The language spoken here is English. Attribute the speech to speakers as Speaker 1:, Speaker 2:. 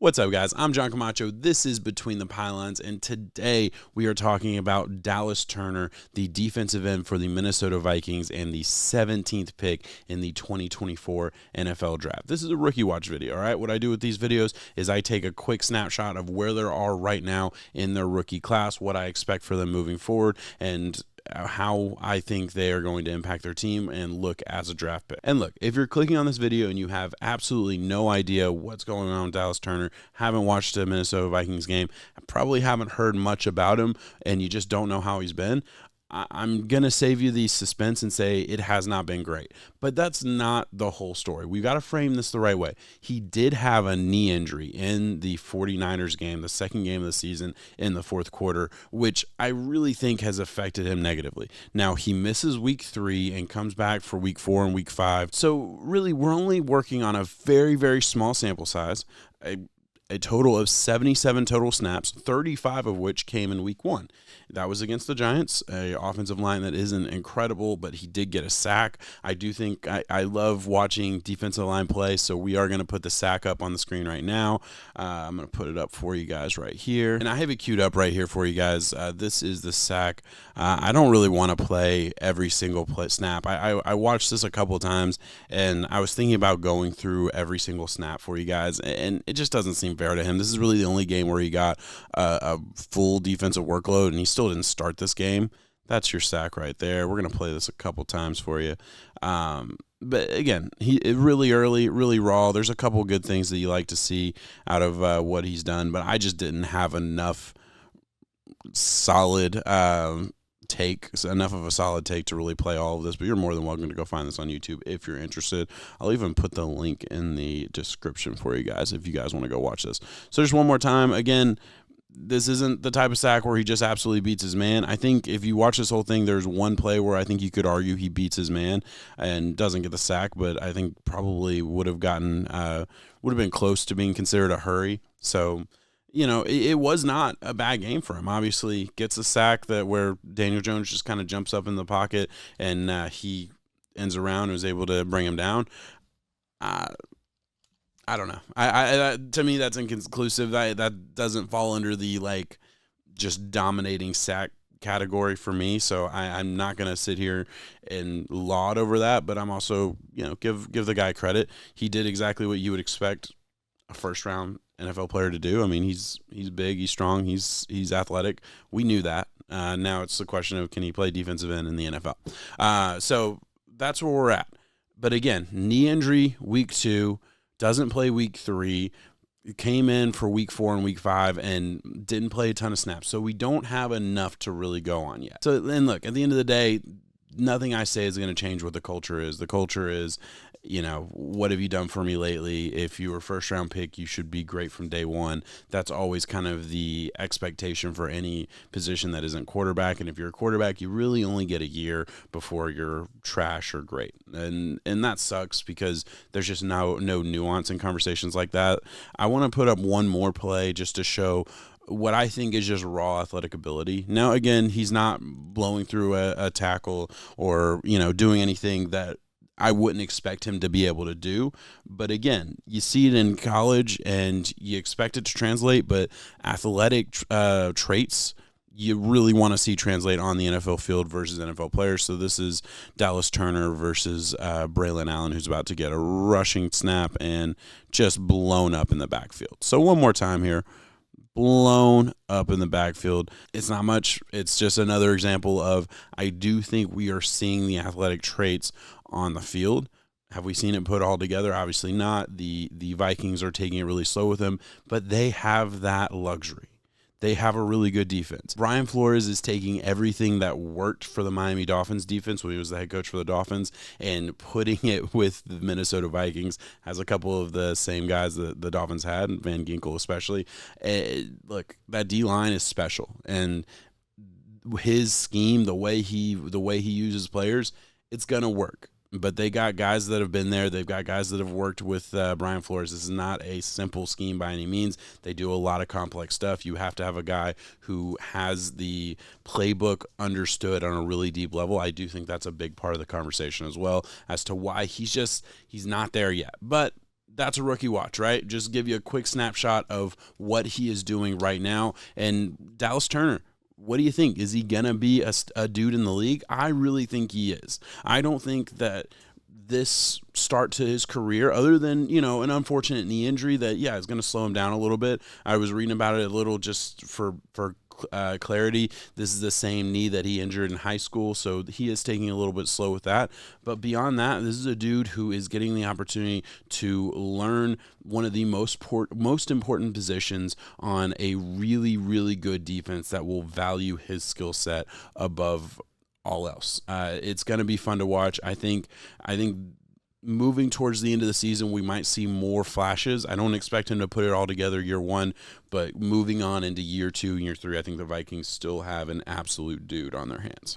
Speaker 1: What's up, guys? I'm John Camacho. This is Between the Pylons, and today we are talking about Dallas Turner, the defensive end for the Minnesota Vikings and the 17th pick in the 2024 NFL Draft. This is a rookie watch video, all right? What I do with these videos is I take a quick snapshot of where they are right now in their rookie class, what I expect for them moving forward, and how I think they are going to impact their team and look as a draft pick. And look, if you're clicking on this video and you have absolutely no idea what's going on with Dallas Turner, haven't watched a Minnesota Vikings game, probably haven't heard much about him, and you just don't know how he's been, I'm going to save you the suspense and say it has not been great. But that's not the whole story. We've got to frame this the right way. He did have a knee injury in the 49ers game, the second game of the season in the fourth quarter, which I really think has affected him negatively. Now, he misses week 3 and comes back for week 4 and week 5. So really, we're only working on a very, very small sample size. A total of 77 total snaps, 35 of which came in week 1. That was against the Giants, a offensive line that isn't incredible, but he did get a sack. I do think I love watching defensive line play, so we are going to put the sack up on the screen right now. I'm going to put it up for you guys right here. And I have it queued up right here for you guys. This is the sack. I don't really want to play every single snap. I watched this a couple of times, and I was thinking about going through every single snap for you guys, and it just doesn't seem fair to him. This is really the only game where he got a full defensive workload, and he still didn't start this game. That's your sack right there. We're going to play this a couple times for you. But again, really early, really raw. There's a couple good things that you like to see out of what he's done, but I just didn't have enough solid enough of a solid take to really play all of this, but you're more than welcome to go find this on YouTube if you're interested. I'll even put the link in the description for you guys if you guys want to go watch this. So just one more time, again, this isn't the type of sack where he just absolutely beats his man. I think if you watch this whole thing, there's one play where I think you could argue he beats his man and doesn't get the sack, but I think probably would have been close to being considered a hurry. So, you know, it was not a bad game for him. Obviously, gets a sack where Daniel Jones just kind of jumps up in the pocket and he ends around and was able to bring him down. I don't know. To me, that's inconclusive. That doesn't fall under the just dominating sack category for me. So I'm not going to sit here and laud over that. But I'm also, give the guy credit. He did exactly what you would expect a first round NFL player to do. I mean, he's big, he's strong, he's athletic. We knew that. Now it's the question of, can he play defensive end in the NFL? So that's where we're at. But again, knee injury week 2. Doesn't play week 3, came in for week 4 and week 5, and didn't play a ton of snaps. So we don't have enough to really go on yet. So then look, at the end of the day, nothing I say is going to change what the culture is. The culture is, what have you done for me lately? If you were first round pick, you should be great from day one. That's always kind of the expectation for any position that isn't quarterback. And if you're a quarterback, you really only get a year before you're trash or great. And that sucks because there's just no nuance in conversations like that. I want to put up one more play just to show what I think is just raw athletic ability. Now, again, he's not blowing through a tackle or, doing anything that I wouldn't expect him to be able to do. But again, you see it in college and you expect it to translate, but athletic traits you really want to see translate on the NFL field versus NFL players. So this is Dallas Turner versus Braylon Allen, who's about to get a rushing snap and just blown up in the backfield. So one more time here. Blown up in the backfield. It's not much. It's just another example of, I do think we are seeing the athletic traits on the field. Have we seen it put all together? Obviously not. The Vikings are taking it really slow with him, but they have that luxury. They have a really good defense. Brian Flores is taking everything that worked for the Miami Dolphins defense when he was the head coach for the Dolphins and putting it with the Minnesota Vikings. Has a couple of the same guys that the Dolphins had, Van Ginkel especially. Look, that D-line is special. And his scheme, the way he uses players, it's going to work. But they got guys that have been there. They've got guys that have worked with Brian Flores. This is not a simple scheme by any means. They do a lot of complex stuff. You have to have a guy who has the playbook understood on a really deep level. I do think that's a big part of the conversation as well as to why he's not there yet. But that's a rookie watch, right? Just give you a quick snapshot of what he is doing right now. And Dallas Turner, what do you think? Is he going to be a dude in the league? I really think he is. I don't think that this start to his career, other than, an unfortunate knee injury that, is going to slow him down a little bit. I was reading about it a little just for clarity. This is the same knee that he injured in high school, so he is taking a little bit slow with that. But beyond that, this is a dude who is getting the opportunity to learn one of the most important positions on a really, really good defense that will value his skill set above all else. It's going to be fun to watch. I think moving towards the end of the season, we might see more flashes. I don't expect him to put it all together year one, but moving on into year two and year three, I think the Vikings still have an absolute dude on their hands.